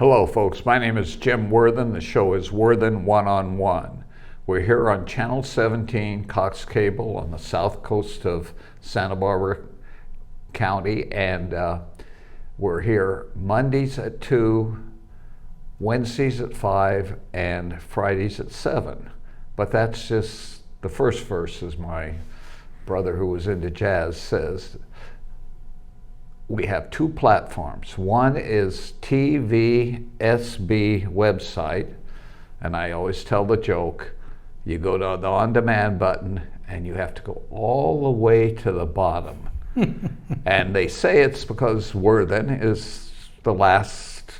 Hello, folks. My name is Jim Worthen. The show is Worthen One-on-One. We're here on Channel 17, Cox Cable, on the south coast of Santa Barbara County, and we're here Mondays at 2, Wednesdays at 5, and Fridays at 7. But that's just the first verse, as my brother who was into jazz says. We have two platforms. One is TVSB website, and I always tell the joke, you go to the on-demand button and you have to go all the way to the bottom. And they say it's because Worthen is the last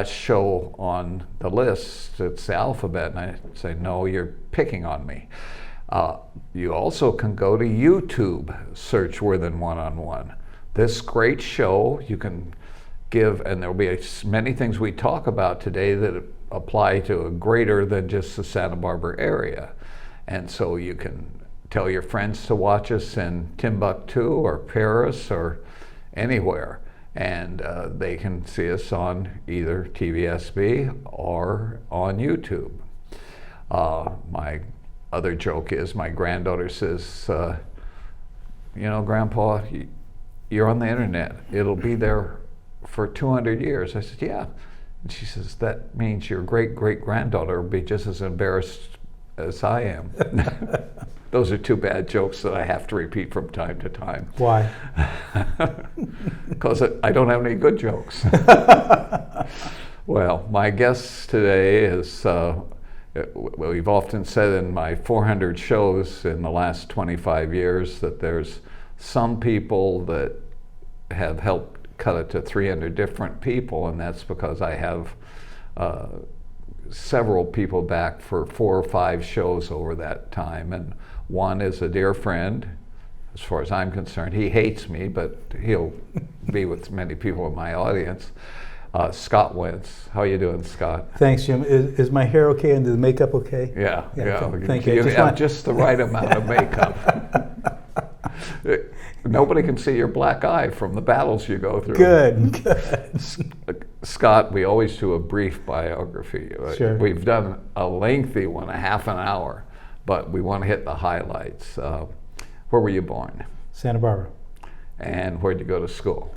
show on the list. It's the alphabet, and I say, no, you're picking on me. You also can go to YouTube, search Worthen One-on-One. This great show you can give, and there'll be many things we talk about today that apply to a greater than just the Santa Barbara area. And so you can tell your friends to watch us in Timbuktu or Paris or anywhere. And they can see us on either TVSB or on YouTube. My other joke is my granddaughter says, Grandpa, you're on the internet. It'll be there for 200 years. I said, yeah. And she says, that means your great-great-granddaughter will be just as embarrassed as I am. Those are two bad jokes that I have to repeat from time to time. Why? Because I don't have any good jokes. Well, my guest today is, we've often said in my 400 shows in the last 25 years that there's some people that have helped cut it to 300 different people, and that's because I have several people back for 4 or 5 shows over that time. And one is a dear friend, as far as I'm concerned. He hates me, but he'll be with many people in my audience. Scott Wenz. How you doing, Scott? Thanks, Jim. Is my hair okay and the makeup okay? Yeah. Thank you. You have just the right amount of makeup. Nobody can see your black eye from the battles you go through. Good. Scott, we always do a brief biography. Sure. We've done a lengthy one, a half an hour, but we want to hit the highlights. Where were you born? Santa Barbara. And where'd you go to school?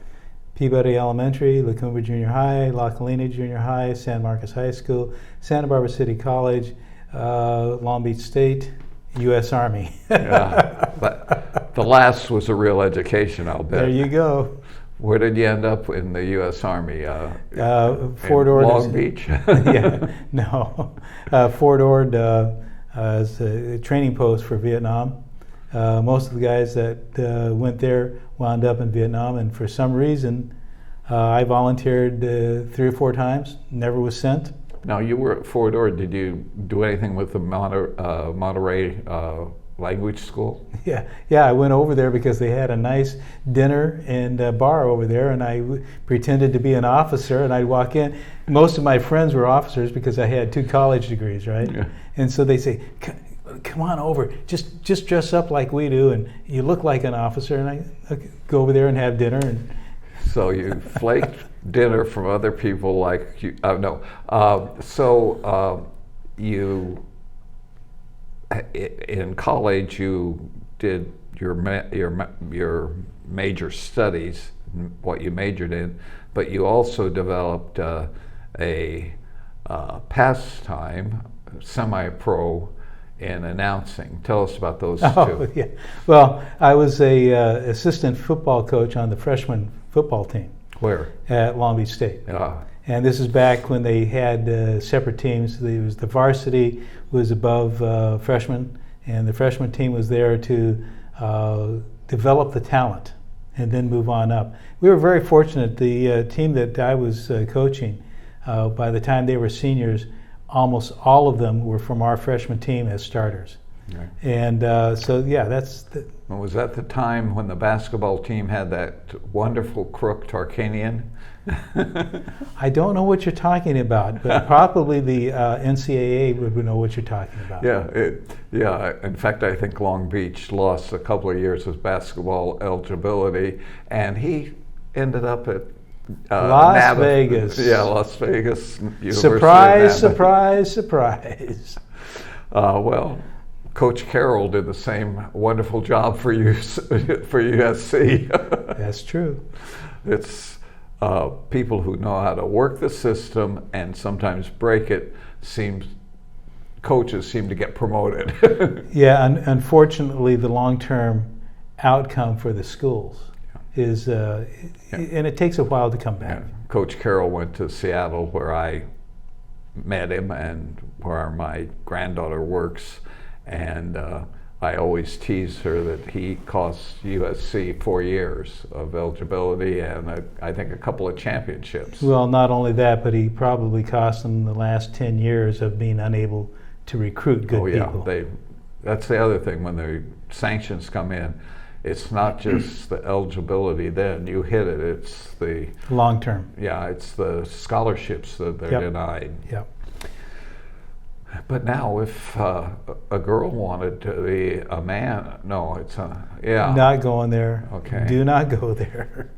Peabody Elementary, Lacumba Junior High, La Colina Junior High, San Marcos High School, Santa Barbara City College, Long Beach State, U.S. Army. Yeah, but the last was a real education, I'll bet. There you go. Where did you end up in the U.S. Army? Fort Ord. Long Beach? Yeah, no. Fort Ord is a training post for Vietnam. Most of the guys that went there wound up in Vietnam, and for some reason, I volunteered 3 or 4 times, never was sent. Now, you were at Fort Ord. Did you do anything with the Monterey language school? Yeah. I went over there because they had a nice dinner and bar over there, and I pretended to be an officer, and I'd walk in. Most of my friends were officers because I had 2 college degrees, right? Yeah. And so they say, come on over, just dress up like we do, and you look like an officer, and I go over there and have dinner. And so you flaked dinner from other people like you, you, in college, you did your major studies, what you majored in, but you also developed a pastime, semi-pro, in announcing. Tell us about those two. Yeah. Well, I was a assistant football coach on the freshman football team. Where? At Long Beach State. And this is back when they had separate teams. The varsity was above freshmen, and the freshman team was there to develop the talent and then move on up. We were very fortunate. The team that I was coaching, by the time they were seniors, almost all of them were from our freshman team as starters. Right. And that's... Was that the time when the basketball team had that wonderful crook, Tarkanian? I don't know what you're talking about, but probably the NCAA would know what you're talking about. Yeah. In fact, I think Long Beach lost a couple of years of basketball eligibility, and he ended up at Las Vegas. Yeah, Las Vegas. University Surprise, surprise, surprise. Well, Coach Carroll did the same wonderful job for USC. That's true. It's people who know how to work the system and sometimes break it. Coaches seem to get promoted. Yeah, unfortunately, the long-term outcome for the schools is, and it takes a while to come back. Yeah. Coach Carroll went to Seattle, where I met him and where my granddaughter works, and I always tease her that he cost USC 4 years of eligibility and I think a couple of championships. Well, not only that, but he probably cost them the last 10 years of being unable to recruit good people. That's the other thing. When the sanctions come in, it's not just the eligibility then. You hit it. It's the long term. Yeah, it's the scholarships that they're denied. Yep. But now, if a girl wanted to be a man, no, it's not going there. Okay. Do not go there.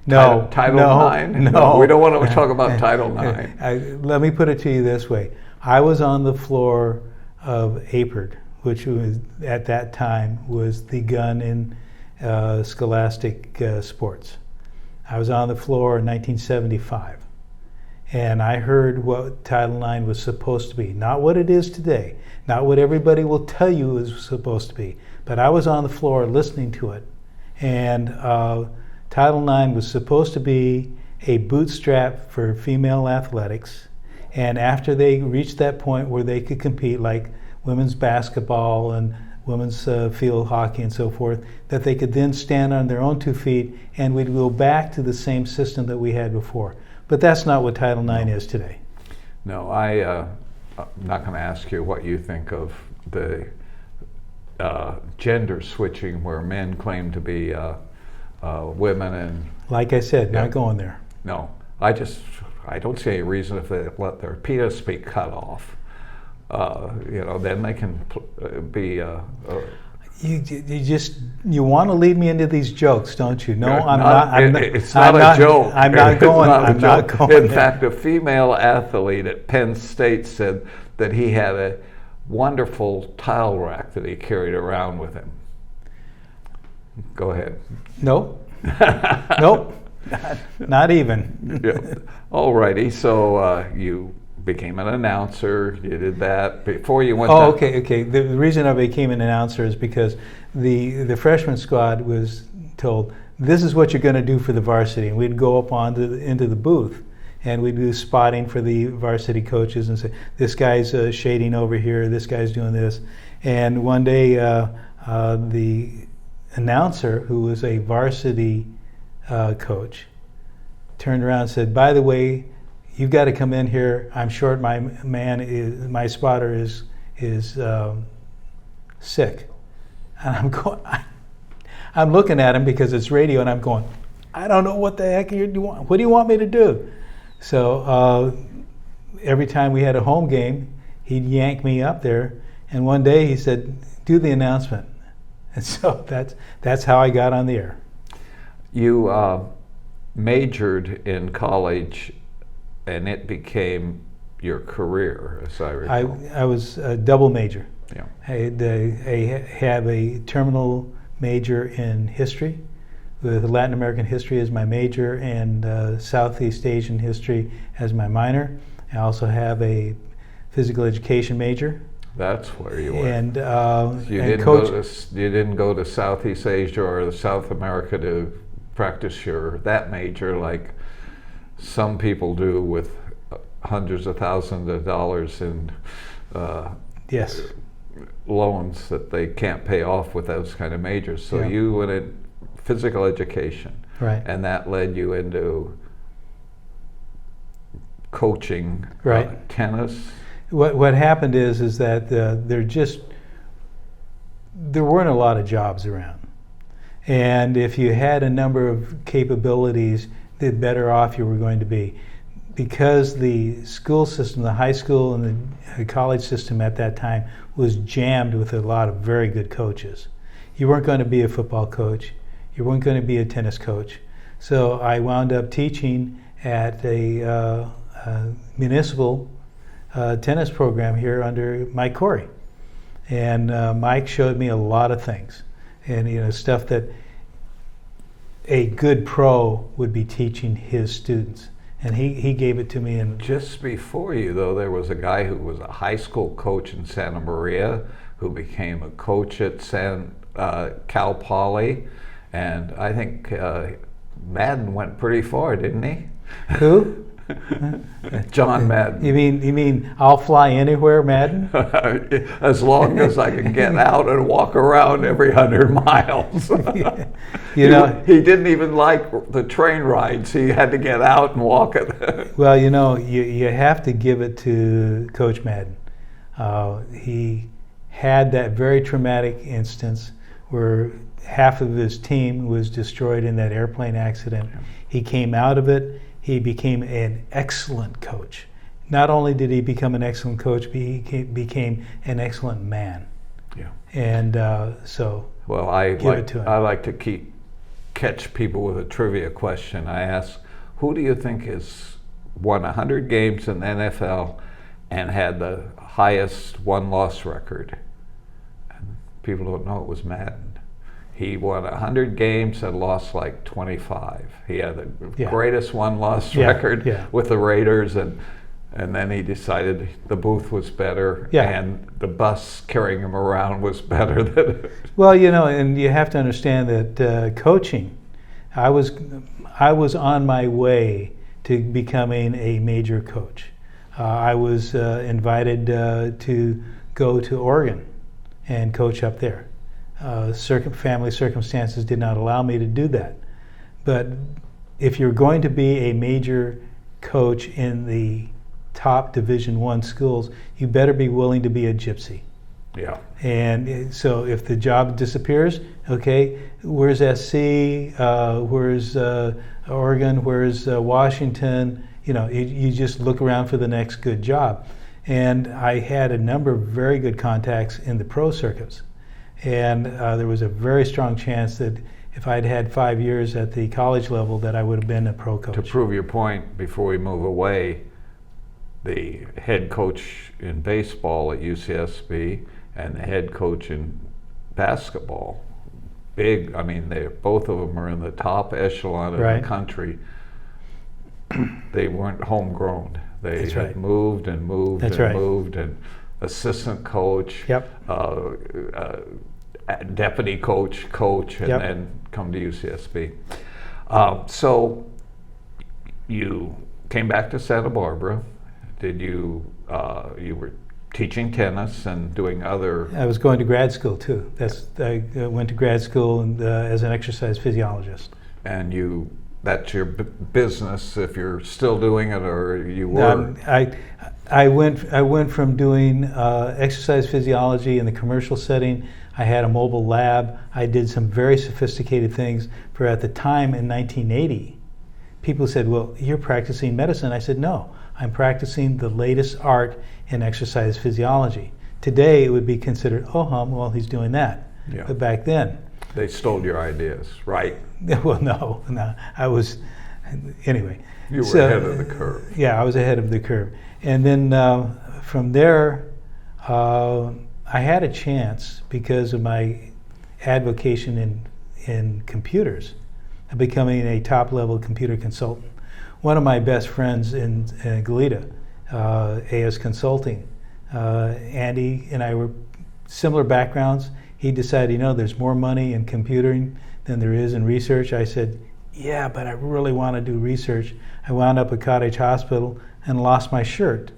No. Title IX? No, we don't want to talk about Title IX. Let me put it to you this way. I was on the floor of APERD, which was at that time was the gun in scholastic sports. I was on the floor in 1975. And I heard what Title IX was supposed to be. Not what it is today. Not what everybody will tell you is supposed to be. But I was on the floor listening to it. And Title IX was supposed to be a bootstrap for female athletics. And after they reached that point where they could compete, like women's basketball and women's field hockey and so forth, that they could then stand on their own 2 feet and we'd go back to the same system that we had before. But that's not what Title IX is today. No, I'm not going to ask you what you think of the gender switching where men claim to be women and... Like I said, not going there. No, I don't see any reason if they let their penis be cut off. Then they can be... You want to lead me into these jokes, don't you? No, it's not a joke. I'm not going. I'm not going. In fact, a female athlete at Penn State said that he had a wonderful tile rack that he carried around with him. Go ahead. Nope. Nope. Not even. Yeah. All righty. So you became an announcer. You did that before you went. Okay. The reason I became an announcer is because the freshman squad was told, this is what you're going to do for the varsity, and we'd go up into the booth, and we'd do spotting for the varsity coaches and say, this guy's shading over here, this guy's doing this, and one day the announcer, who was a varsity coach, turned around and said, by the way, you've got to come in here. I'm short. My spotter is sick, and I'm looking at him because it's radio, and I'm going, I don't know what the heck you want. What do you want me to do? So every time we had a home game, he'd yank me up there, and one day he said, do the announcement, and so that's how I got on the air. You majored in college, and it became your career, as I recall. I was a double major. Yeah. I have a terminal major in history, with Latin American history as my major and Southeast Asian history as my minor. I also have a physical education major. That's where you were. And you didn't go to Southeast Asia or South America to practice that major like some people do with hundreds of thousands of dollars in yes, loans that they can't pay off with those kind of majors. So yeah. you went in physical education, right, and that led you into coaching, right, tennis. What happened is that there weren't a lot of jobs around, and if you had a number of capabilities, the better off you were going to be. Because the school system, the high school and the college system at that time was jammed with a lot of very good coaches. You weren't going to be a football coach. You weren't going to be a tennis coach. So I wound up teaching at a municipal tennis program here under Mike Corey. And Mike showed me a lot of things, and stuff that a good pro would be teaching his students. And he gave it to me. And just before you, though, there was a guy who was a high school coach in Santa Maria who became a coach at Cal Poly, and I think Madden went pretty far, didn't he? Who? John Madden. You mean I'll fly anywhere, Madden? As long as I can get out and walk around every 100 miles. He didn't even like the train rides. He had to get out and walk it. Well, you have to give it to Coach Madden. He had that very traumatic instance where half of his team was destroyed in that airplane accident. He came out of it. He became an excellent coach. Not only did he become an excellent coach, but he became an excellent man. Yeah. And well, I like to catch people with a trivia question. I ask, who do you think has won 100 games in the NFL and had the highest won-loss record? And people don't know it was Madden. He won 100 games and lost like 25. He had the greatest won-loss record with the Raiders, and then he decided the booth was better and the bus carrying him around was better than. Well, and you have to understand that coaching, I was on my way to becoming a major coach. I was invited to go to Oregon and coach up there. Family circumstances did not allow me to do that. But if you're going to be a major coach in the top Division I schools, you better be willing to be a gypsy. Yeah. And so if the job disappears, okay, where's SC? Where's Oregon? Where's Washington? You just look around for the next good job. And I had a number of very good contacts in the pro circuits. And there was a very strong chance that if I'd had 5 years at the college level, that I would have been a pro coach. To prove your point, before we move away, the head coach in baseball at UCSB and the head coach in basketball, both of them are in the top echelon of the country. They weren't homegrown. They had moved and moved moved, and assistant coach, deputy coach, and then come to UCSB. So you came back to Santa Barbara. Did you were teaching tennis and doing other? I was going to grad school too. I went to grad school as an exercise physiologist. And that's your business if you're still doing it, or you were? I went from doing exercise physiology in the commercial setting. I had a mobile lab. I did some very sophisticated things for, at the time in 1980. People said, well, you're practicing medicine. I said, no, I'm practicing the latest art in exercise physiology. Today it would be considered, well, he's doing that. Yeah. But back then. They stole your ideas, right? Well, no, I was, anyway. You were ahead of the curve. Yeah, I was ahead of the curve. And then from there, I had a chance, because of my advocation in computers, of becoming a top-level computer consultant. One of my best friends in Goleta, AS Consulting, Andy and I were similar backgrounds. He decided, there's more money in computing than there is in research. I said, yeah, but I really want to do research. I wound up at Cottage Hospital and lost my shirt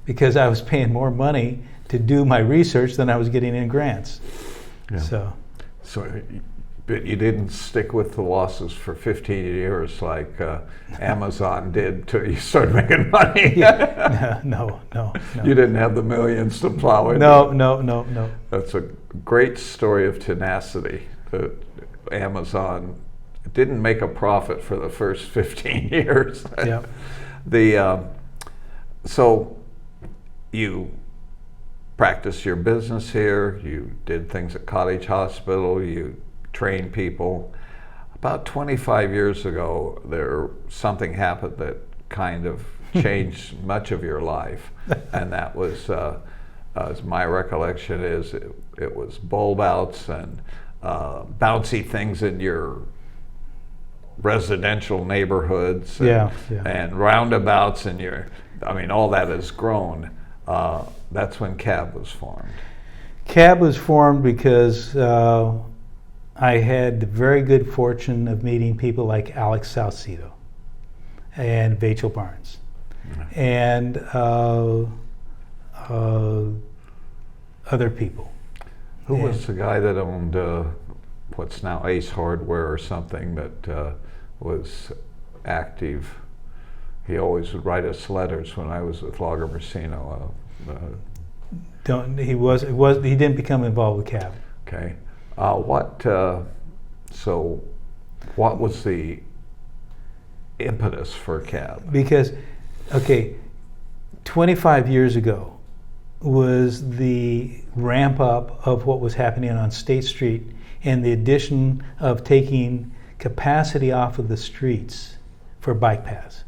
because I was paying more money to do my research than I was getting in grants. Yeah. So, but you didn't stick with the losses for 15 years like Amazon did till you started making money. Yeah. No. You didn't have the millions to plow in. No. That's a great story of tenacity. That Amazon didn't make a profit for the first 15 years. Yeah. So you practiced your business here. You did things at Cottage Hospital. You trained people. About 25 years ago, something happened that kind of changed much of your life, and that was, as my recollection is, it was bulb outs and bouncy things in your residential neighborhoods, and roundabouts in your, I mean, all that has grown. That's when CAB was formed. CAB was formed because I had the very good fortune of meeting people like Alex Salcido and Vachel Barnes, and other people. Who was the guy that owned what's now Ace Hardware or something that was active? He always would write us letters when I was with Lager Messino. He didn't become involved with CAB. Okay. So what was the impetus for CAB? Because, 25 years ago was the ramp up of what was happening on State Street and the addition of taking capacity off of the streets for bike paths.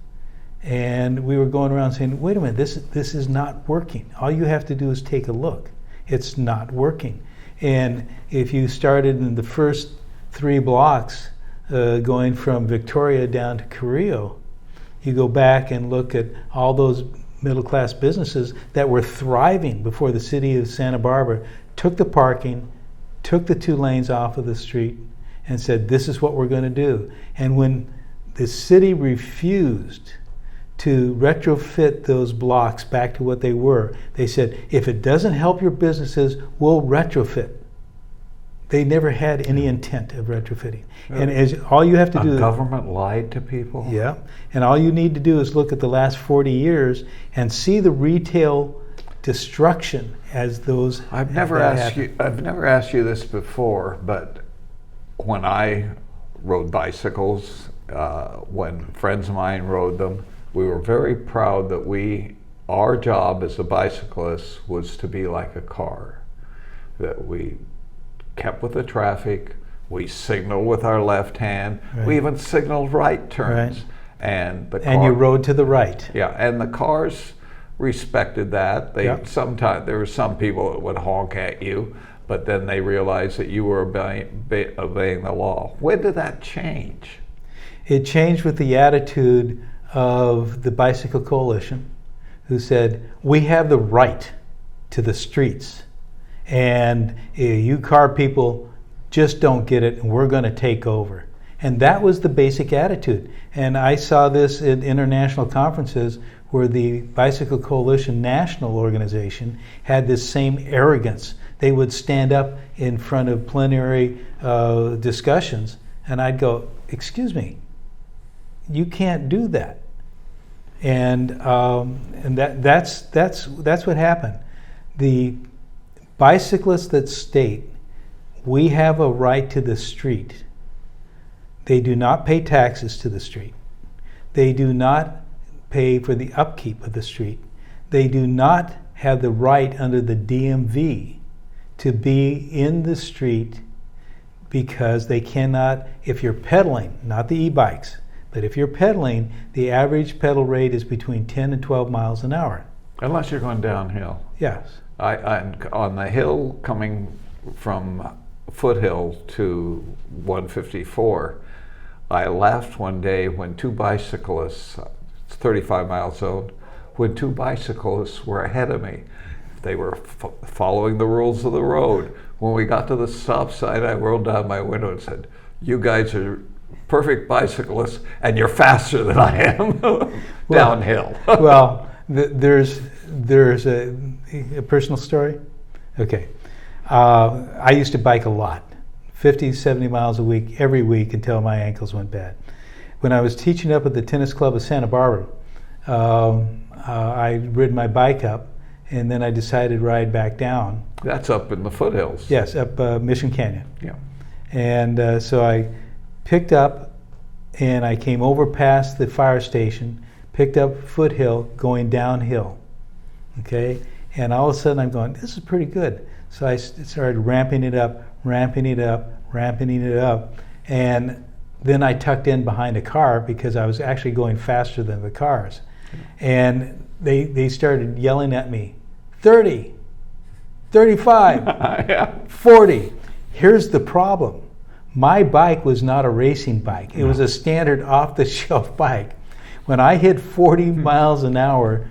And we were going around saying, wait a minute, this is not working. All you have to do is take a look. It's not working. And if you started in the first 3 blocks going from Victoria down to Carrillo, you go back and look at all those middle-class businesses that were thriving before the city of Santa Barbara took the parking, took the 2 lanes off of the street, and said, this is what we're going to do. And when the city refused to retrofit those blocks back to what they were, they said, if it doesn't help your businesses, we'll retrofit. They never had any intent of retrofitting. And all you have to do... The government lied to people? Yeah. And all you need to do is look at the last 40 years and see the retail destruction as those... I've never asked you this before, but when I rode bicycles, when friends of mine rode them, we were very proud that our job as a bicyclist was to be like a car, that we kept with the traffic, we signaled with our left hand, we even signaled right turns. And you rode to the right. Yeah, and the cars respected that. Sometimes there were some people that would honk at you, but then they realized that you were obeying the law. When did that change? It changed with the attitude of the Bicycle Coalition, who said, we have the right to the streets, and you car people just don't get it, and we're going to take over. And that was the basic attitude. And I saw this at international conferences where the Bicycle Coalition national organization had this same arrogance. They would stand up in front of plenary discussions, and I'd go, excuse me, you can't do that. And that's what happened. The bicyclists that state we have a right to the street, they do not pay taxes to the street. They do not pay for the upkeep of the street. They do not have the right under the DMV to be in the street because they cannot, if you're pedaling, not the e-bikes, but if you're pedaling, the average pedal rate is between 10 and 12 miles an hour. Unless you're going downhill. Yes. On the hill coming from Foothill to 154, I laughed one day when 2 bicyclists, it's 35 miles out, when 2 bicyclists were ahead of me. They were following the rules of the road. When we got to the stop sign, I rolled down my window and said, you guys are perfect bicyclists and you're faster than I am downhill. Well, there's a personal story. Okay. I used to bike a lot, 50, 70 miles a week, every week until my ankles went bad. When I was teaching up at the tennis club of Santa Barbara, I rid my bike up, and then I decided to ride back down. That's up in the foothills. Yes, up Mission Canyon. Yeah. And so I picked up, and I came over past the fire station, picked up Foothill, going downhill. Okay? And all of a sudden I'm going, this is pretty good. So I started ramping it up, and then I tucked in behind a car because I was actually going faster than the cars. And they started yelling at me, 30, 35, Yeah. 40. Here's the problem. My bike was not a racing bike. It was a standard off-the-shelf bike. When I hit 40 miles an hour,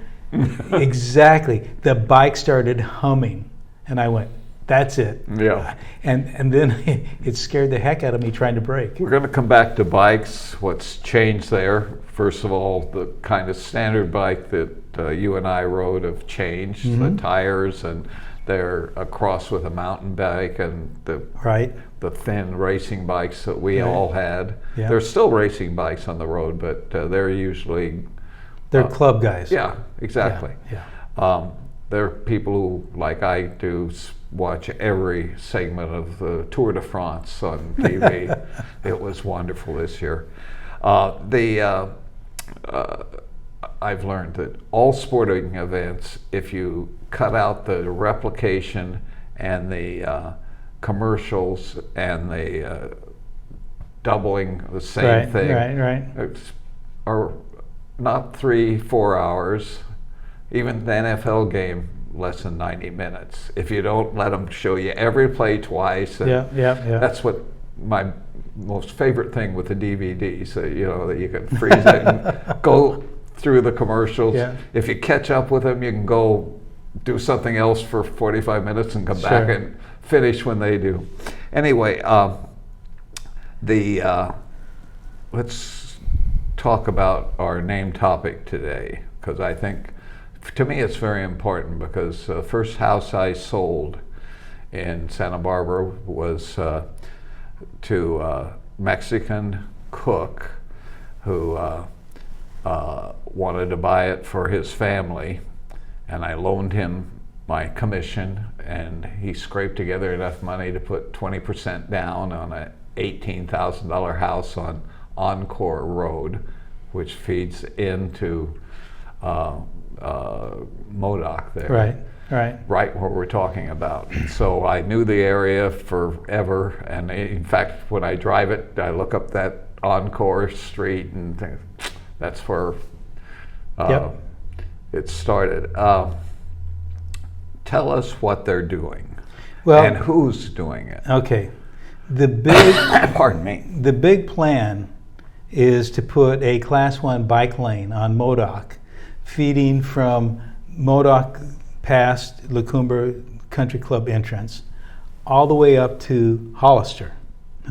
exactly, the bike started humming. And I went, that's it. Yeah. And then it scared the heck out of me trying to brake. We're going to come back to bikes. What's changed there? First of all, the kind of standard bike that you and I rode have changed. Mm-hmm. The tires, and they're a cross with a mountain bike, and the thin racing bikes that we all had. Yeah. There's still racing bikes on the road, but they're usually... They're club guys. Yeah, exactly. Yeah. There are people who, like I do, watch every segment of the Tour de France on TV. It was wonderful this year. I've learned that all sporting events, if you cut out the replication and the commercials and the doubling the same thing, are not 3-4 hours. Even the NFL game, less than 90 minutes. If you don't let them show you every play twice, that's what my most favorite thing with the DVDs. That you can freeze it and go through the commercials. Yeah. If you catch up with them, you can go do something else for 45 minutes and come back and finish when they do. Anyway, let's talk about our name topic today, because I think, to me, it's very important, because the first house I sold in Santa Barbara was to a Mexican cook who wanted to buy it for his family, and I loaned him my commission, and he scraped together enough money to put 20% down on an $18,000 house on Encore Road, which feeds into Modoc there. Right where we're talking about. So I knew the area forever, and in fact, when I drive it, I look up that Encore Street and think, that's where it started. Tell us what they're doing, and who's doing it. Okay, the big pardon me. The big plan is to put a Class 1 bike lane on Modoc, feeding from Modoc past Lacumba Country Club entrance, all the way up to Hollister.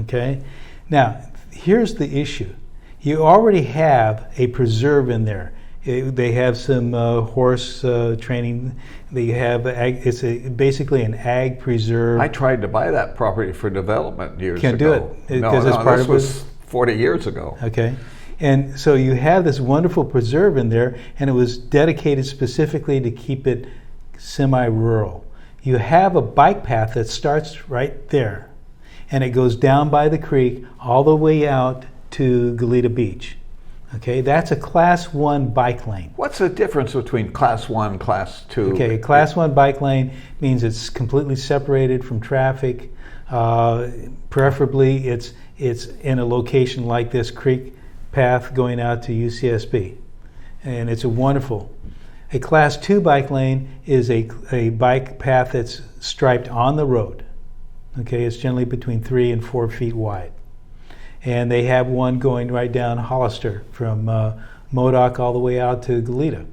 Okay, now here's the issue: you already have a preserve in there. They have some horse training. They have it's basically an ag preserve. I tried to buy that property for development years ago. Can't do it because it's part of it. This was 40 years ago. Okay, and so you have this wonderful preserve in there, and it was dedicated specifically to keep it semi-rural. You have a bike path that starts right there, and it goes down by the creek all the way out to Goleta Beach. Okay, that's a Class 1 bike lane. What's the difference between Class 1, Class 2? Okay, a Class 1 bike lane means it's completely separated from traffic. Preferably, it's in a location like this creek path going out to UCSB, and it's a wonderful. A Class 2 bike lane is a bike path that's striped on the road. Okay, it's generally between 3 and 4 feet wide. And they have one going right down Hollister from Modoc all the way out to Goleta.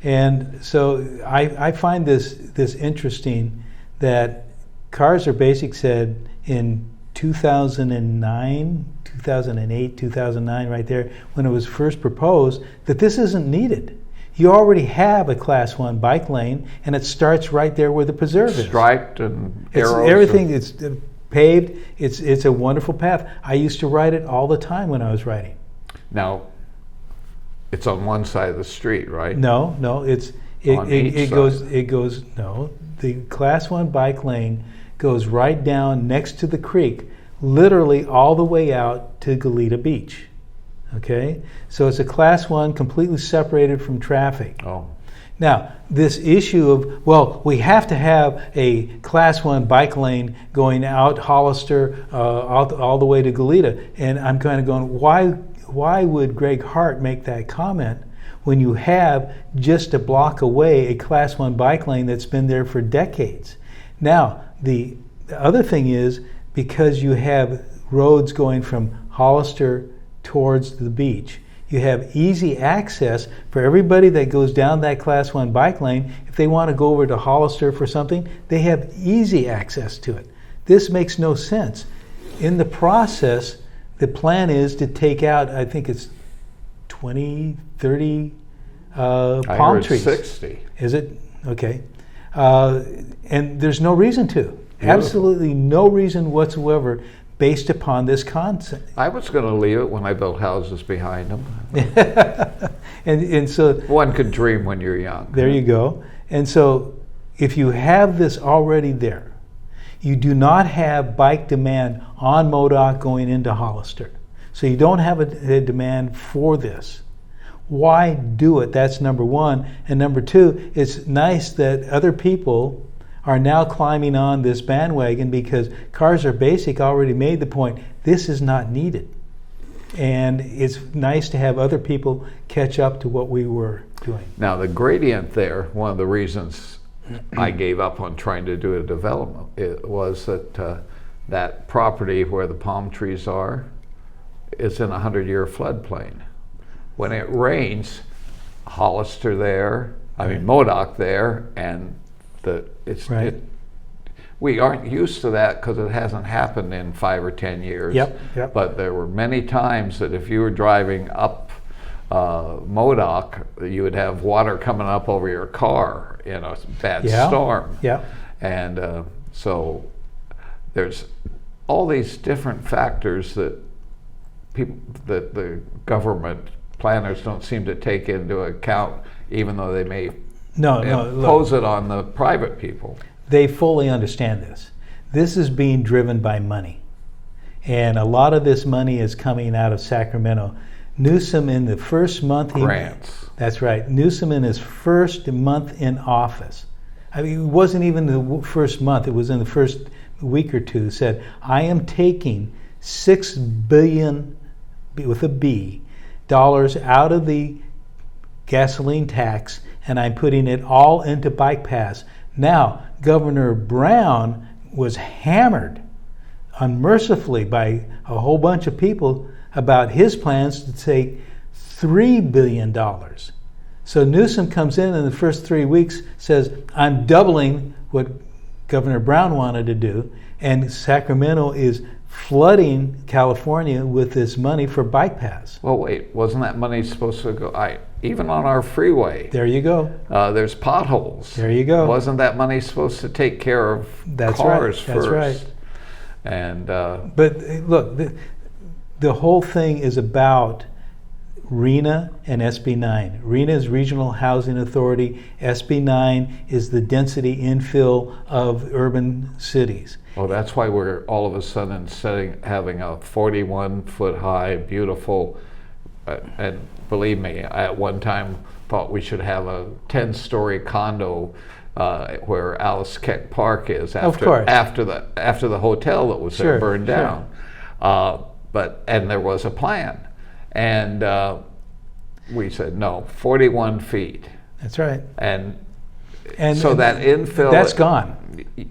And so I find this interesting that Cars Are Basic said in 2009, 2008, 2009, right there, when it was first proposed, that this isn't needed. You already have a Class 1 bike lane, and it starts right there where the preserve is. Striped and arrows. Everything, it's paved. It's a wonderful path. I used to ride it all the time when I was riding. Now, it's on one side of the street, right? No, it goes. No, the Class 1 bike lane goes right down next to the creek, literally all the way out to Goleta Beach. Okay, so it's a Class 1, completely separated from traffic. Oh. Now, this issue of, well, we have to have a Class 1 bike lane going out Hollister all the way to Goleta. And I'm kind of going, why would Greg Hart make that comment when you have just a block away a Class 1 bike lane that's been there for decades? Now, the other thing is, because you have roads going from Hollister towards the beach, you have easy access for everybody that goes down that Class 1 bike lane. If they want to go over to Hollister for something, they have easy access to it. This makes no sense. In the process, the plan is to take out, I think it's 20, 30 palm trees. 60. Is it? Okay. And there's no reason to. Absolutely no reason whatsoever based upon this concept. I was going to leave it when I built houses behind them. and so one could dream when you're young. There you go. And so if you have this already there, you do not have bike demand on MoDOT going into Hollister. So you don't have a demand for this. Why do it? That's number one. And number two, it's nice that other people are now climbing on this bandwagon, because Cars Are Basic already made the point, this is not needed. And it's nice to have other people catch up to what we were doing. Now the gradient there, one of the reasons I gave up on trying to do a development, it was that that property where the palm trees are is in a 100-year floodplain. When it rains, Hollister there, MoDOT there, and we aren't used to that because it hasn't happened in 5 or 10 years. Yep. But there were many times that if you were driving up MoDOT, you would have water coming up over your car in a bad storm. Yeah. And so there's all these different factors that the government planners don't seem to take into account, even though they may impose it on the private people. They fully understand this. This is being driven by money. And a lot of this money is coming out of Sacramento. Newsom, in the first month... Grants. That's right. Newsom, in his first month in office, it wasn't even the first month, it was in the first week or two, said, I am taking $6 billion, with a B, dollars out of the gasoline tax, and I'm putting it all into bike paths. Now, Governor Brown was hammered unmercifully by a whole bunch of people about his plans to take $3 billion. So Newsom comes in the first 3 weeks, says, I'm doubling what Governor Brown wanted to do, and Sacramento is flooding California with this money for bike paths. Well, wait, wasn't that money supposed to go, even on our freeway? There you go. There's potholes. There you go. Wasn't that money supposed to take care of cars first? That's right. And but look, the whole thing is about RHNA and SB9. RHNA is Regional Housing Authority. SB9 is the density infill of urban cities. Well, that's why we're all of a sudden having a 41-foot high, beautiful, and believe me, I at one time thought we should have a 10-story condo where Alice Keck Park is after the hotel that was there burned down. And there was a plan, and we said no, 41 feet. That's right. And so that infill, that's gone.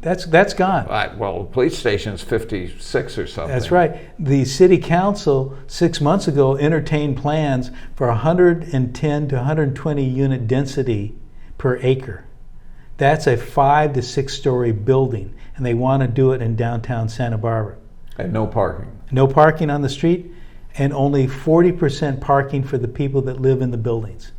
That's gone. Well, the police station's 56 or something. That's right. The city council 6 months ago entertained plans for 110 to 120 unit density per acre. That's a 5 to 6 story building, and they want to do it in downtown Santa Barbara. And no parking. No parking on the street, and only 40% parking for the people that live in the buildings.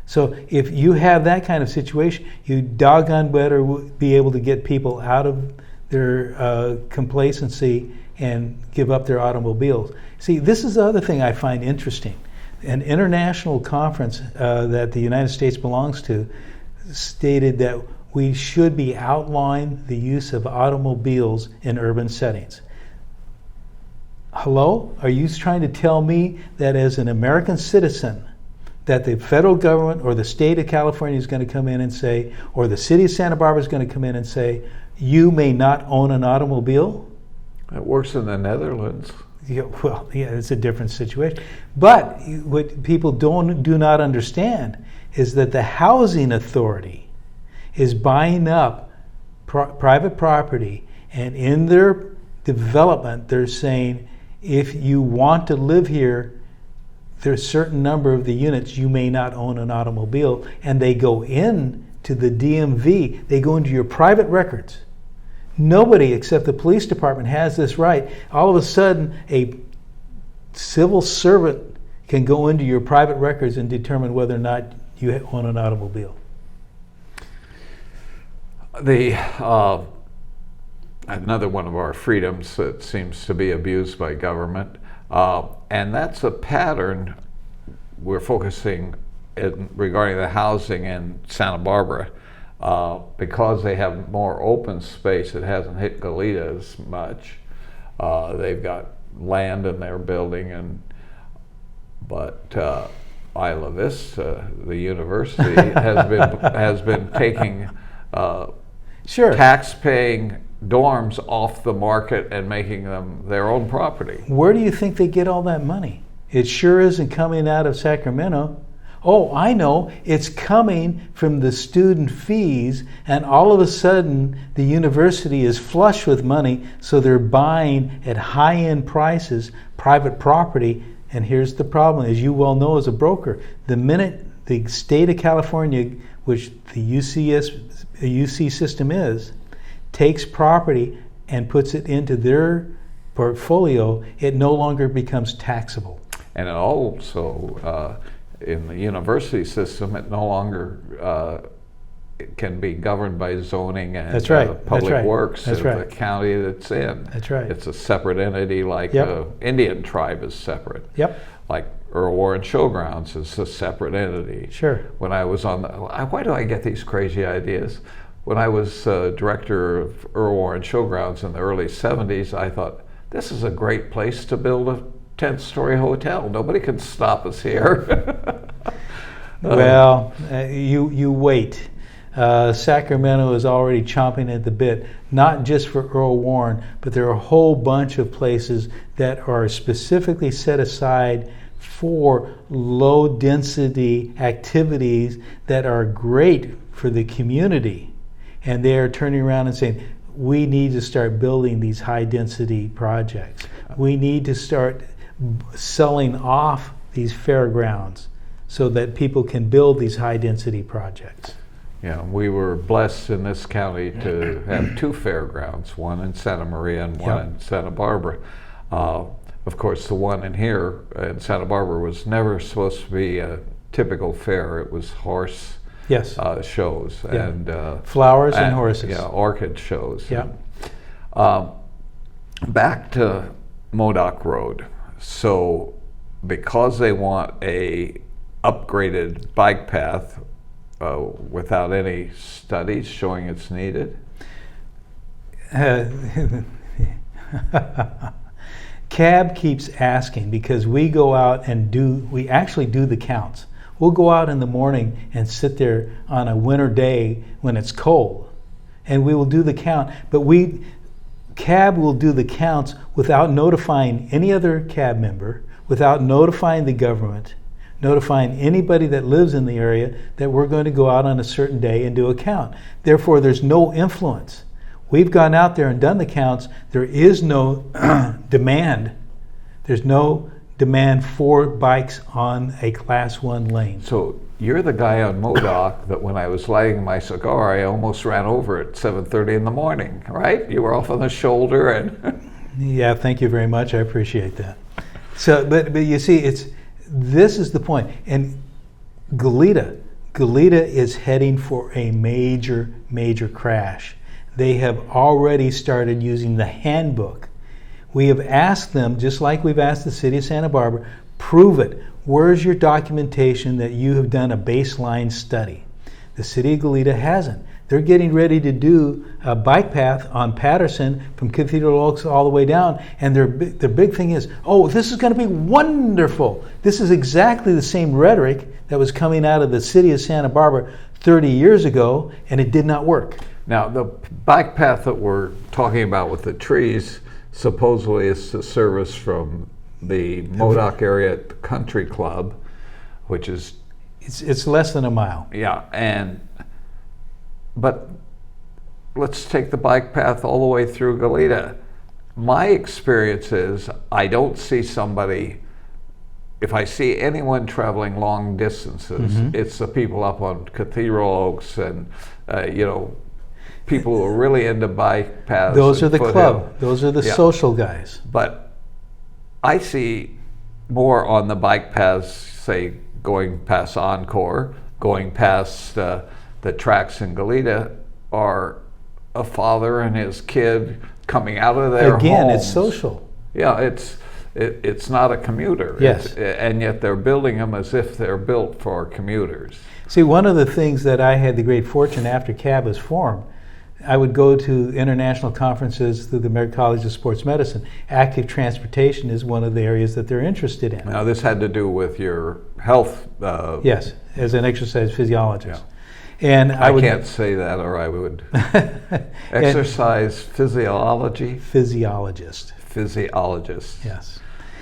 So if you have that kind of situation, you doggone better be able to get people out of their complacency and give up their automobiles. See, this is the other thing I find interesting. An international conference that the United States belongs to stated that we should be outlawing the use of automobiles in urban settings. Hello? Are you trying to tell me that as an American citizen, that the federal government or the state of California is going to come in and say, or the city of Santa Barbara is going to come in and say, you may not own an automobile? It works in the Netherlands. Yeah, well, yeah, it's a different situation. But what people do not understand is that the housing authority is buying up private property, and in their development, they're saying, if you want to live here, there's a certain number of the units you may not own an automobile, and they go in to the DMV, they go into your private records. Nobody except the police department has this right. All of a sudden, a civil servant can go into your private records and determine whether or not you own an automobile. Another one of our freedoms that seems to be abused by government, and that's a pattern we're focusing regarding the housing in Santa Barbara. Because they have more open space, it hasn't hit Goleta as much. They've got land in their building, but Isla Vista, the university, has been taking tax-paying dorms off the market and making them their own property. Where do you think they get all that money? It sure isn't coming out of Sacramento. Oh, I know. It's coming from the student fees, and all of a sudden the university is flush with money, so they're buying at high-end prices private property. And here's the problem, as you well know as a broker, the minute the state of California, which the UC system is, takes property and puts it into their portfolio, it no longer becomes taxable. And it also, in the university system, it no longer it can be governed by zoning and public works of the county that's in. That's right. It's a separate entity, like the Indian tribe is separate. Yep. Like Earl Warren Showgrounds is a separate entity. Sure. When I was why do I get these crazy ideas? When I was director of Earl Warren Showgrounds in the early 70s, I thought, this is a great place to build a 10-story hotel. Nobody can stop us here. Well, you wait. Sacramento is already chomping at the bit, not just for Earl Warren, but there are a whole bunch of places that are specifically set aside for low-density activities that are great for the community. And they are turning around and saying, we need to start building these high-density projects. We need to start selling off these fairgrounds so that people can build these high-density projects. Yeah, we were blessed in this county to have two fairgrounds, one in Santa Maria and one in Santa Barbara. Of course, the one in here in Santa Barbara was never supposed to be a typical fair. It was horse shows and flowers and horses. Yeah, orchid shows. Yeah. Back to Modoc Road. So, because they want a upgraded bike path without any studies showing it's needed? CAB keeps asking, because we go out and we actually do the counts. We'll go out in the morning and sit there on a winter day when it's cold, and we will do the count. But CAB will do the counts without notifying any other CAB member, without notifying the government, notifying anybody that lives in the area that we're going to go out on a certain day and do a count. Therefore, there's no influence. We've gone out there and done the counts. There is no demand. There's no demand for bikes on a Class 1 lane. So you're the guy on Modoc that when I was lighting my cigar, I almost ran over at 7:30 in the morning, right? You were off on the shoulder and... Yeah, thank you very much. I appreciate that. So, but you see, this is the point. And Goleta is heading for a major, major crash. They have already started using the handbook. We have asked them, just like we've asked the city of Santa Barbara, prove it. Where's your documentation that you have done a baseline study? The city of Goleta hasn't. They're getting ready to do a bike path on Patterson from Cathedral Oaks all the way down, and their big thing is, oh, this is going to be wonderful. This is exactly the same rhetoric that was coming out of the city of Santa Barbara 30 years ago, and it did not work. Now, the bike path that we're talking about with the trees supposedly is the service from the Modoc area at the Country Club, which is... It's less than a mile. Yeah, but let's take the bike path all the way through Goleta. My experience is I don't see somebody, if I see anyone traveling long distances, it's the people up on Cathedral Oaks and, people who are really into bike paths. Those are the club. Those are the social guys. But I see more on the bike paths, say, going past Encore, going past the tracks in Goleta, are a father and his kid coming out of their Again, homes. it's social. Yeah, it's not a commuter. Yes. And yet they're building them as if they're built for commuters. See, one of the things that I had the great fortune after CAB was formed, I would go to international conferences through the American College of Sports Medicine. Active transportation is one of the areas that they're interested in. Now, this had to do with your health. Yes, as an exercise physiologist. Yeah. And I can't say that, or I would. Exercise physiology? Physiologist. Physiologist. Yes.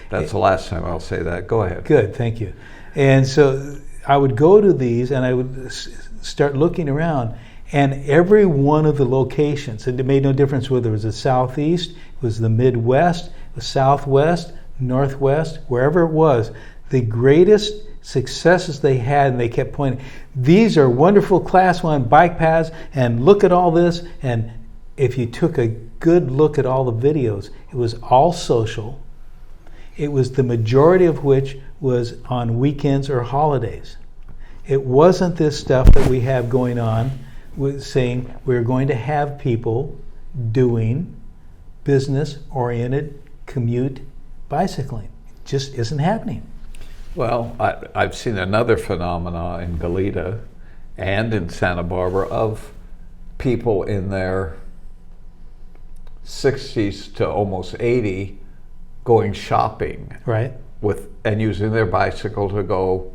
That's the last time I'll say that. Go ahead. Good, thank you. And so I would go to these and I would start looking around, and every one of the locations, it made no difference whether it was the Southeast, it was the Midwest, the Southwest, Northwest, wherever it was, the greatest successes they had, and they kept pointing, these are wonderful Class 1 bike paths, and look at all this. And if you took a good look at all the videos, it was all social. It was the majority of which was on weekends or holidays. It wasn't this stuff that we have going on with saying we're going to have people doing business-oriented commute bicycling. It just isn't happening. Well, I've seen another phenomena in Goleta and in Santa Barbara of people in their 60s to almost 80 going shopping. Right. And using their bicycle to go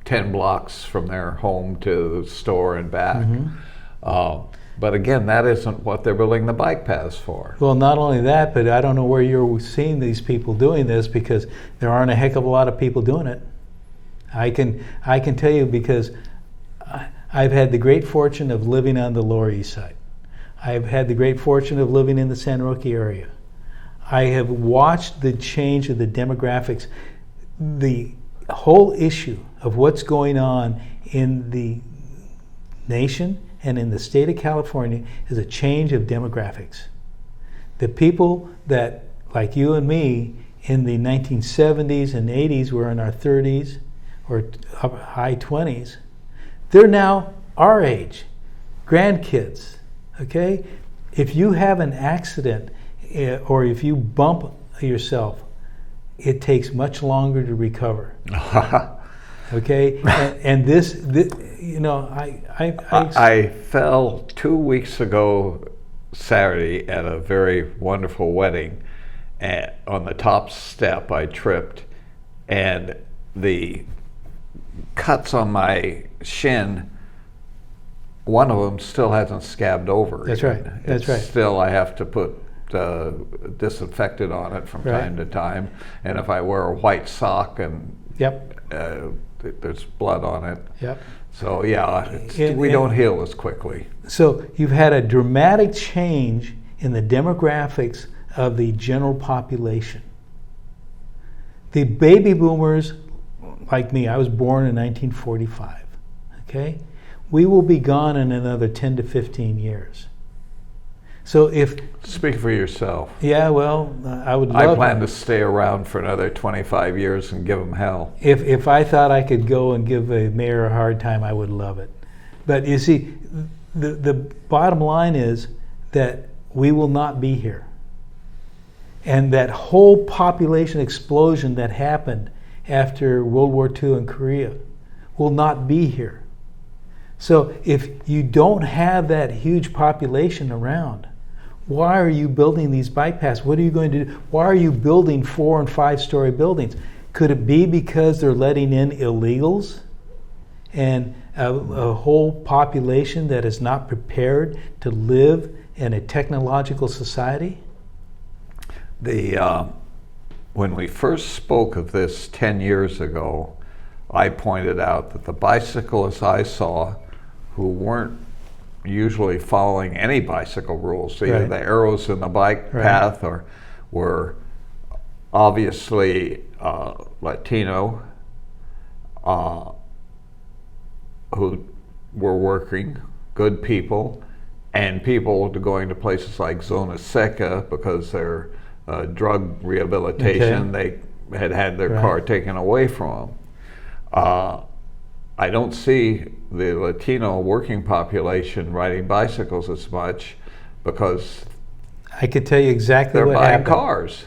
10 blocks from their home to the store and back. But again, that isn't what they're building the bike paths for. Well, not only that, but I don't know where you're seeing these people doing this, because there aren't a heck of a lot of people doing it. I can tell you, because I've had the great fortune of living on the Lower East Side. I've had the great fortune of living in the San Roque area. I have watched the change of the demographics. The whole issue of what's going on in the nation and in the state of California is a change of demographics. The people that, like you and me, in the 1970s and 80s were in our 30s or high 20s, they're now our age, grandkids, okay? If you have an accident or if you bump yourself, it takes much longer to recover. Okay, and this, you know, I fell 2 weeks ago Saturday at a very wonderful wedding. On the top step, I tripped, and the cuts on my shin, one of them still hasn't scabbed over. That's right. That's right. Still, I have to put disinfectant on it from time to time, and if I wear a white sock and there's blood on it. Yep. So yeah, we don't heal as quickly. So you've had a dramatic change in the demographics of the general population. The baby boomers, like me, I was born in 1945. Okay, we will be gone in another 10 to 15 years. So if... Speak for yourself. Yeah, well, I would love... I plan to stay around for another 25 years and give them hell. If I thought I could go and give a mayor a hard time, I would love it. But you see, the bottom line is that we will not be here. And that whole population explosion that happened after World War II in Korea will not be here. So if you don't have that huge population around, why are you building these bike paths? What are you going to do? Why are you building 4- and 5-story buildings? Could it be because they're letting in illegals and a whole population that is not prepared to live in a technological society? When we first spoke of this 10 years ago, I pointed out that the bicyclists I saw who weren't usually following any bicycle rules, either the arrows in the bike path or were obviously Latino who were working, good people, and people going to places like Zona Seca because they're drug rehabilitation, they had their car taken away from them. I don't see the Latino working population riding bicycles as much because I could tell you exactly what happened. They're buying cars.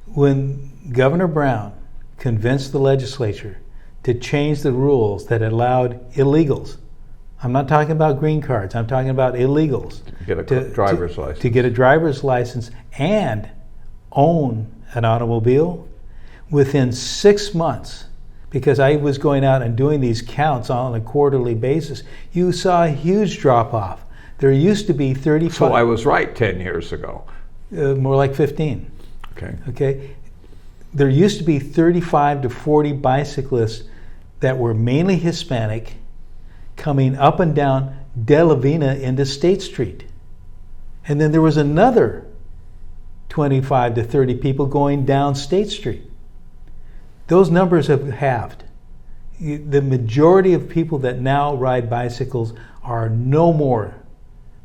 When Governor Brown convinced the legislature to change the rules that allowed illegals, I'm not talking about green cards, I'm talking about illegals, get a driver's license. To get a driver's license and own an automobile, within 6 months, because I was going out and doing these counts on a quarterly basis, you saw a huge drop off. There used to be 35. So I was right 10 years ago. More like 15. Okay. There used to be 35 to 40 bicyclists that were mainly Hispanic coming up and down De La Vina into State Street. And then there was another 25 to 30 people going down State Street. Those numbers have halved. The majority of people that now ride bicycles are no more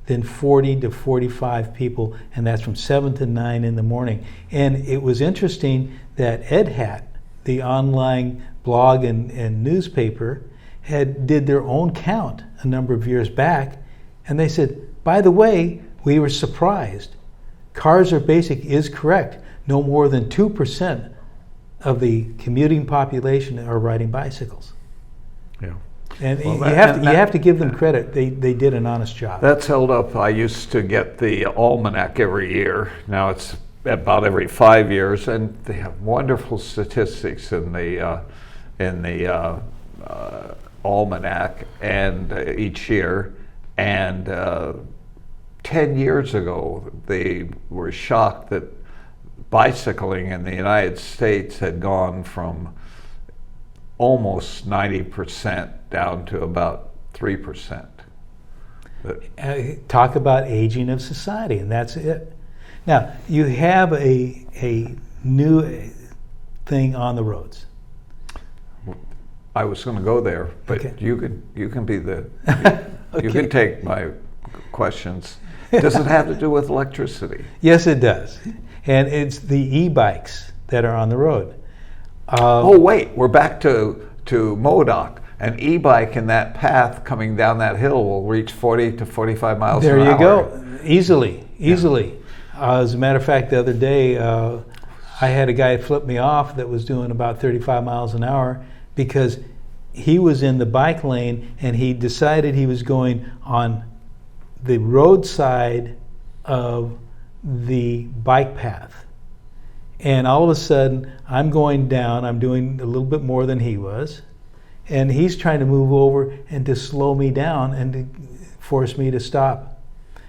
than 40 to 45 people, and that's from 7 to 9 in the morning. And it was interesting that Ed Hat, the online blog and newspaper, did their own count a number of years back, and they said, by the way, we were surprised. Cars Are Basic is correct. No more than 2% of the commuting population are riding bicycles. Yeah. And you have to give them credit. They did an honest job. That's held up. I used to get the almanac every year. Now it's about every 5 years, and they have wonderful statistics in the almanac and each year. And 10 years ago, they were shocked that bicycling in the United States had gone from almost 90% down to about 3%. Talk about aging of society, and that's it. Now, you have a new thing on the roads. I was going to go there, but okay. you can be the okay. You can take my questions. Does it have to do with electricity? Yes, it does. And it's the e-bikes that are on the road. Oh, wait, we're back to MODOK. An e-bike in that path coming down that hill will reach 40 to 45 miles an hour. There you go. Easily. Yeah. As a matter of fact, the other day, I had a guy flip me off that was doing about 35 miles an hour because he was in the bike lane and he decided he was going on the roadside of the bike path. And all of a sudden, I'm going down, I'm doing a little bit more than he was, and he's trying to move over and to slow me down and to force me to stop.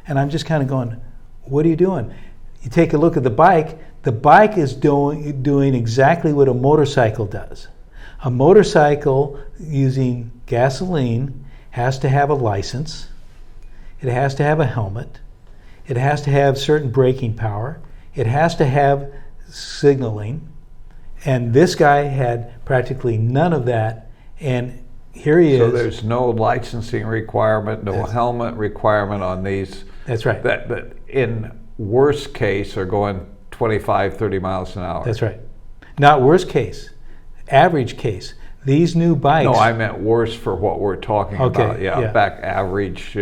And I'm just kind of going, what are you doing? You take a look at the bike is doing exactly what a motorcycle does. A motorcycle using gasoline has to have a license, it has to have a helmet, it has to have certain braking power, it has to have signaling, and this guy had practically none of that, and here he is. So there's no licensing requirement, no helmet requirement on these. That's right. That in worst case are going 25, 30 miles an hour. That's right. Not worst case, average case. These new bikes. No, I meant worse for what we're talking about. Yeah, back average,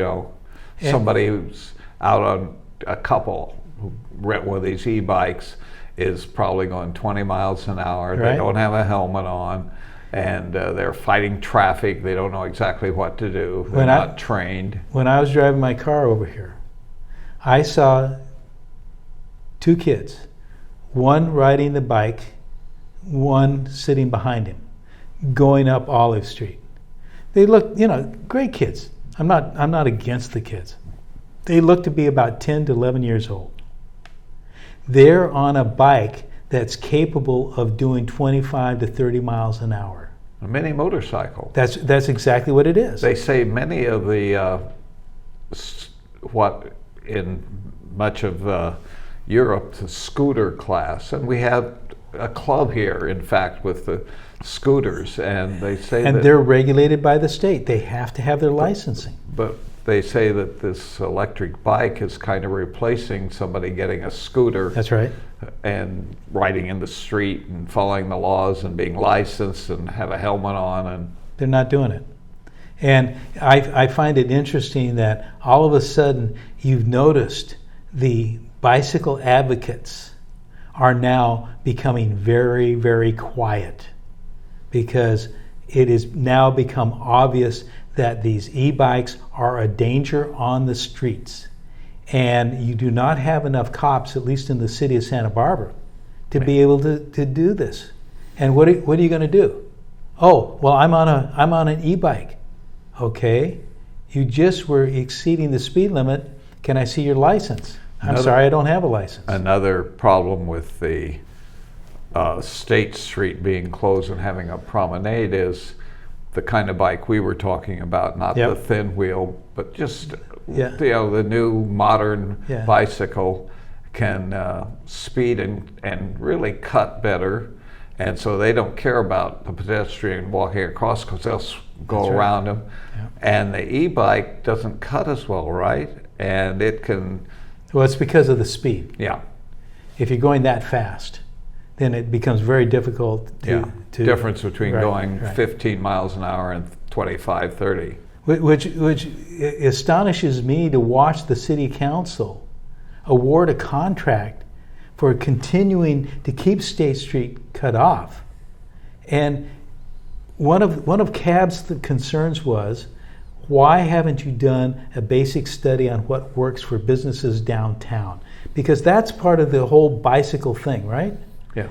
somebody who's out on a couple who rent one of these e-bikes is probably going 20 miles an hour. Right. They don't have a helmet on, and they're fighting traffic. They don't know exactly what to do. They're not trained. When I was driving my car over here, I saw 2 kids, one riding the bike, one sitting behind him, going up Olive Street. They look, great kids. I'm not against the kids. They look to be about 10 to 11 years old. They're on a bike that's capable of doing 25 to 30 miles an hour. A mini motorcycle. That's exactly what it is. They say many of the what in much of Europe, the scooter class, and we have a club here, in fact, with the scooters, and they say and they're regulated by the state. They have to have their licensing. But they say that this electric bike is kind of replacing somebody getting a scooter. That's right. And riding in the street and following the laws and being licensed and have a helmet on. And they're not doing it. And I find it interesting that all of a sudden you've noticed the bicycle advocates are now becoming very, very quiet, because it has now become obvious that these e-bikes are a danger on the streets. And you do not have enough cops, at least in the city of Santa Barbara, to be able to do this. And what are you going to do? Oh, well, I'm on an e-bike. Okay, you just were exceeding the speed limit. Can I see your license? I'm sorry, I don't have a license. Another problem with the State Street being closed and having a promenade is the kind of bike we were talking about, not the thin wheel, but just the new modern bicycle can speed and really cut better, and so they don't care about the pedestrian walking across because they'll go around them. Yeah. And the e-bike doesn't cut as well, right? And it can. Well, it's because of the speed. Yeah. If you're going that fast, then it becomes very difficult to difference between going 15 miles an hour and 25, 30. Which astonishes me to watch the city council award a contract for continuing to keep State Street cut off. And one of CAB's concerns was, why haven't you done a basic study on what works for businesses downtown? Because that's part of the whole bicycle thing, right? Yeah.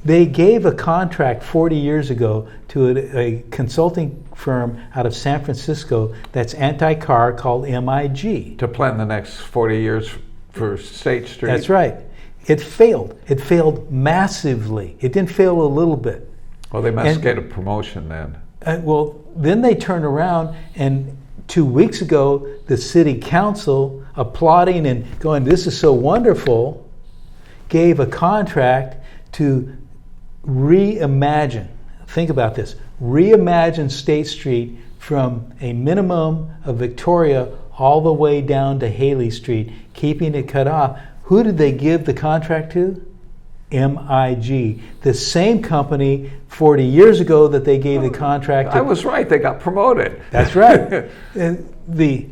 They gave a contract 40 years ago to a consulting firm out of San Francisco that's anti-car called MIG. To plan the next 40 years for State Street. That's right. It failed. It failed massively. It didn't fail a little bit. Well, they must get a promotion then. Well, then they turned around, and 2 weeks ago, the city council, applauding and going, this is so wonderful, gave a contract to reimagine, think about this, reimagine State Street from a minimum of Victoria all the way down to Haley Street, keeping it cut off. Who did they give the contract to? MIG, the same company 40 years ago that they gave the contract to. I was right, they got promoted. That's right. And the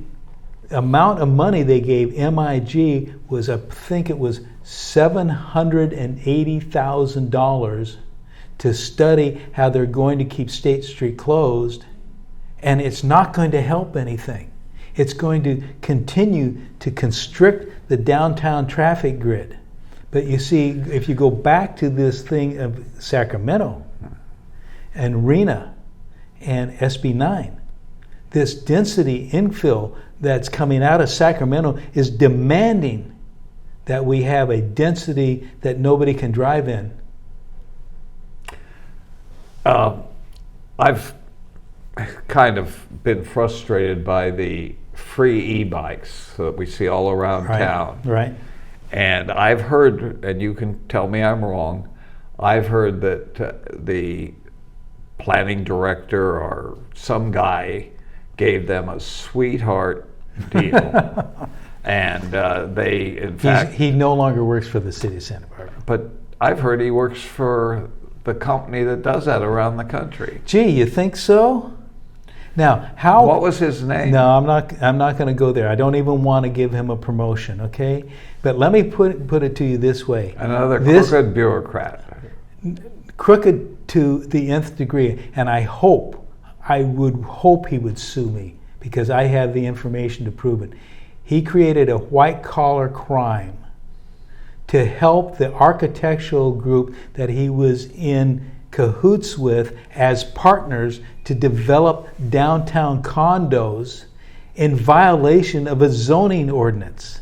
amount of money they gave MIG was, I think it was $780,000 to study how they're going to keep State Street closed, and it's not going to help anything. It's going to continue to constrict the downtown traffic grid. But you see, if you go back to this thing of Sacramento and RENA and SB9, this density infill that's coming out of Sacramento is demanding that we have a density that nobody can drive in. I've kind of been frustrated by the free e-bikes that we see all around town. Right. And I've heard, and you can tell me I'm wrong, I've heard that the planning director or some guy gave them a sweetheart deal. And they, in fact... He no longer works for the city of Santa Barbara. But I've heard he works for the company that does that around the country. Gee, you think so? Now, how... What was his name? No, I'm not going to go there. I don't even want to give him a promotion, okay? But let me put it to you this way. Another crooked bureaucrat. crooked to the nth degree. And I would hope he would sue me because I have the information to prove it. He created a white-collar crime to help the architectural group that he was in cahoots with as partners to develop downtown condos in violation of a zoning ordinance.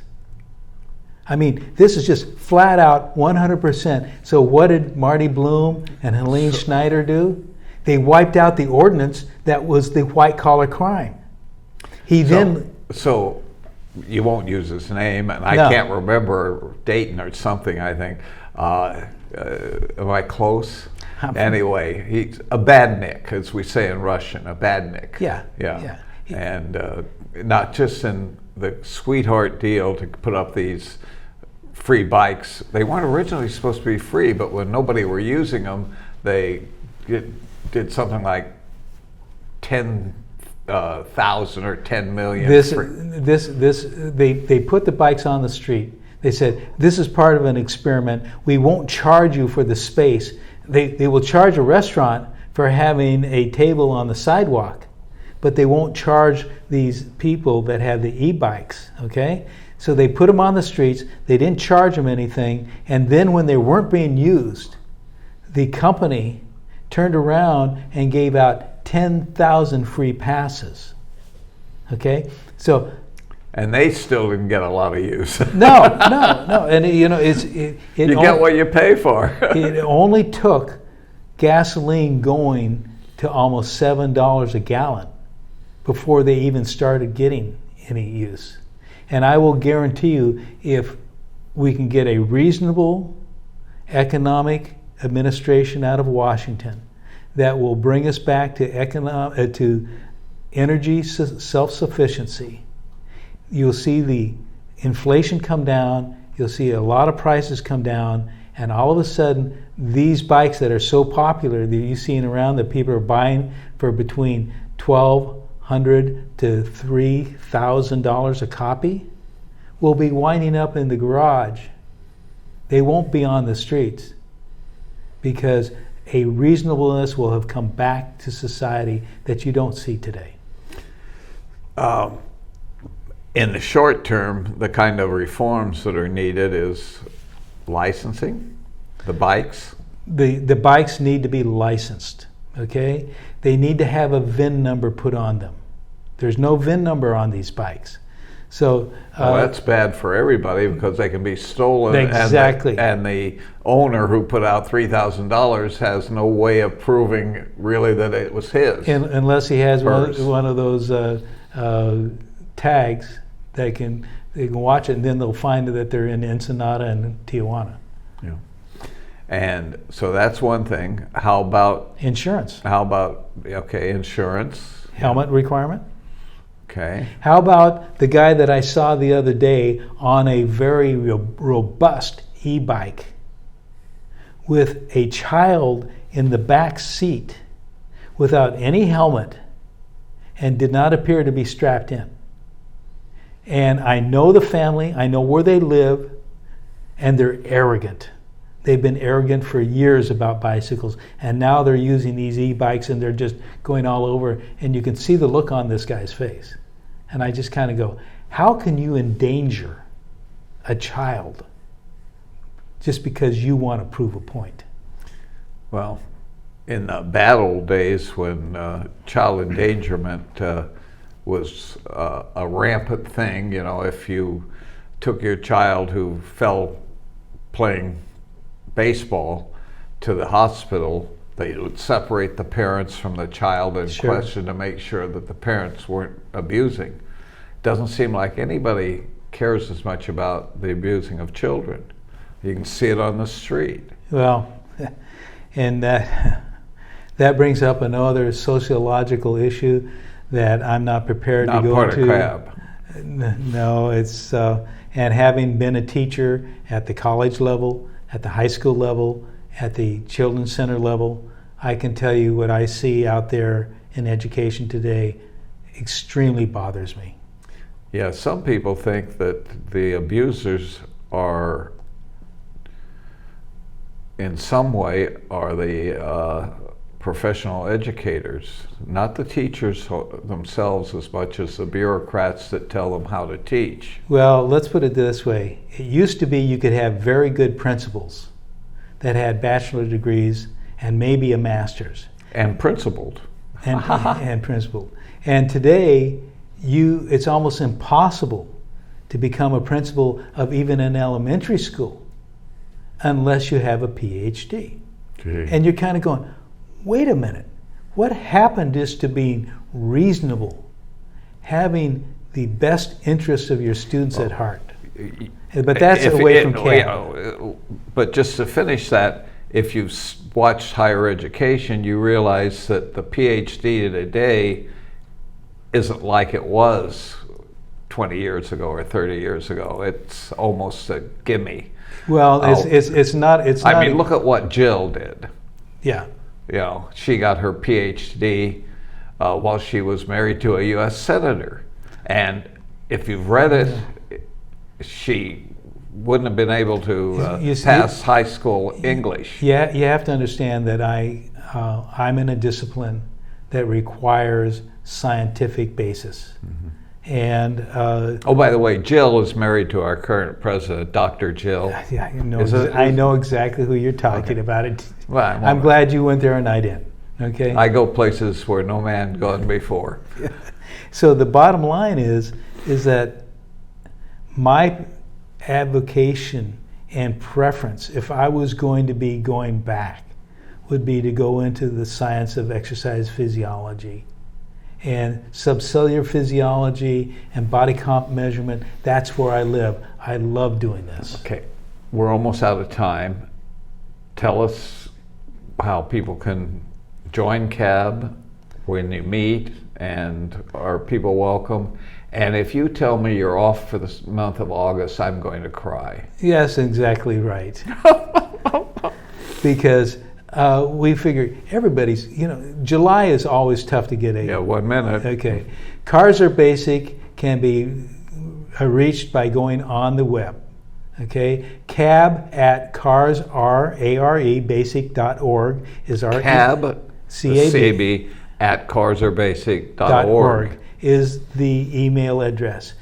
I mean, this is just flat out 100%. So what did Marty Bloom and Helene Schneider do? They wiped out the ordinance that was the white-collar crime. So you won't use his name, and I can't remember Dayton or something, I think. Am I close? Anyway, he's a badnik, as we say in Russian, a badnik. Yeah. And not just in the sweetheart deal to put up these free bikes. They weren't originally supposed to be free, but when nobody were using them, they did something like 10,000 or 10 million. They put the bikes on the street. They said, this is part of an experiment. We won't charge you for the space. They will charge a restaurant for having a table on the sidewalk, but they won't charge these people that have the e-bikes, okay? So they put them on the streets. They didn't charge them anything. And then when they weren't being used, the company turned around and gave out 10,000 free passes, okay? So. And they still didn't get a lot of use. No. And you get what you pay for. It only took gasoline going to almost $7 a gallon before they even started getting any use. And I will guarantee you, if we can get a reasonable economic administration out of Washington that will bring us back to energy self-sufficiency, you'll see the inflation come down, you'll see a lot of prices come down, and all of a sudden, these bikes that are so popular that you're seeing around that people are buying for between $1,200 to $3,000 a copy will be winding up in the garage. They won't be on the streets because a reasonableness will have come back to society that you don't see today. In the short term, the kind of reforms that are needed is licensing the bikes. The bikes need to be licensed, okay? They need to have a VIN number put on them. There's no VIN number on these bikes. So that's bad for everybody because they can be stolen. Exactly. And the owner who put out $3,000 has no way of proving really that it was his. Unless he has one of those tags they can watch it, and then they'll find that they're in Ensenada and Tijuana. Yeah. And so that's one thing. How about insurance? Insurance. Helmet requirement. Okay. How about the guy that I saw the other day on a very robust e-bike with a child in the back seat without any helmet and did not appear to be strapped in? And I know the family, I know where they live, and they're arrogant. They've been arrogant for years about bicycles, and now they're using these e-bikes and they're just going all over, and you can see the look on this guy's face. And I just kind of go, how can you endanger a child just because you want to prove a point? Well, in the bad old days when child endangerment was a rampant thing, if you took your child who fell playing baseball to the hospital, they would separate the parents from the child in question to make sure that the parents weren't abusing. Doesn't seem like anybody cares as much about the abusing of children. You can see it on the street. Well, and that brings up another sociological issue that I'm not prepared to go into. Not part of CAB. No, it's and having been a teacher at the college level, at the high school level, at the children's center level, I can tell you what I see out there in education today extremely bothers me. Yeah, some people think that the abusers are in some way, are the professional educators, not the teachers themselves as much as the bureaucrats that tell them how to teach. Well, let's put it this way. It used to be you could have very good principals that had bachelor degrees and maybe a master's. And principled. And principled. And today, it's almost impossible to become a principal of even an elementary school unless you have a PhD. Gee. And you're kind of going, wait a minute, what happened is to being reasonable, having the best interests of your students at heart. But that's away from CAB. But just to finish that, if you've watched higher education, you realize that the PhD today isn't like it was 20 years ago or 30 years ago. It's almost a gimme. Well, it's not. I mean, look at what Jill did. Yeah. You know, she got her PhD while she was married to a U.S. senator, and if you've read it, she wouldn't have been able to pass high school English. Yeah, you have to understand that I'm in a discipline that requires scientific basis. Mm-hmm. And oh, by the way, Jill is married to our current president, Dr. Jill. Yeah, I know exactly who you're talking about. Well, I'm glad you went there and I didn't. Okay. I go places where no man gone before. So the bottom line is that my avocation and preference, if I was going to be going back, would be to go into the science of exercise physiology and subcellular physiology and body comp measurement. That's where I live. I love doing this. Okay, we're almost out of time. Tell us how people can join CAB when you meet, and are people welcome? And if you tell me you're off for the month of August, I'm going to cry. Yes, exactly right. Because we figure everybody's, July is always tough to get a. Yeah, 1 minute. Okay. Cars Are Basic can be reached by going on the web. Okay. CAB at carsarebasic.org is our CAB, C-A-B, at carsarebasic.org is the email address.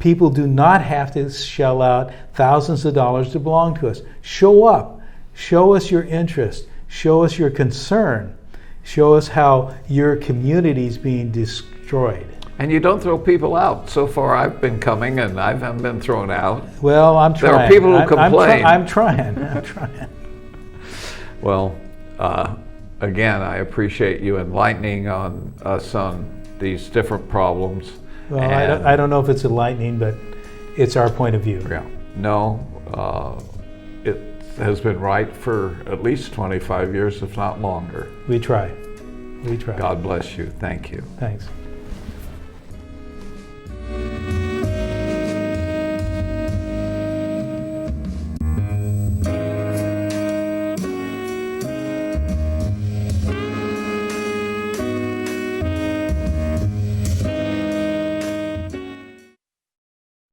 People do not have to shell out thousands of dollars to belong to us. Show up. Show us your interest. Show us your concern. Show us how your community is being destroyed. And you don't throw people out. So far, I've been coming and I haven't been thrown out. Well, I'm trying. There are people who complain. I'm trying. Well, again, I appreciate you enlightening us on these different problems. Well, I don't know if it's enlightening, but it's our point of view. Yeah. No, it has been right for at least 25 years, if not longer. We try. God bless you. Thank you. Thanks.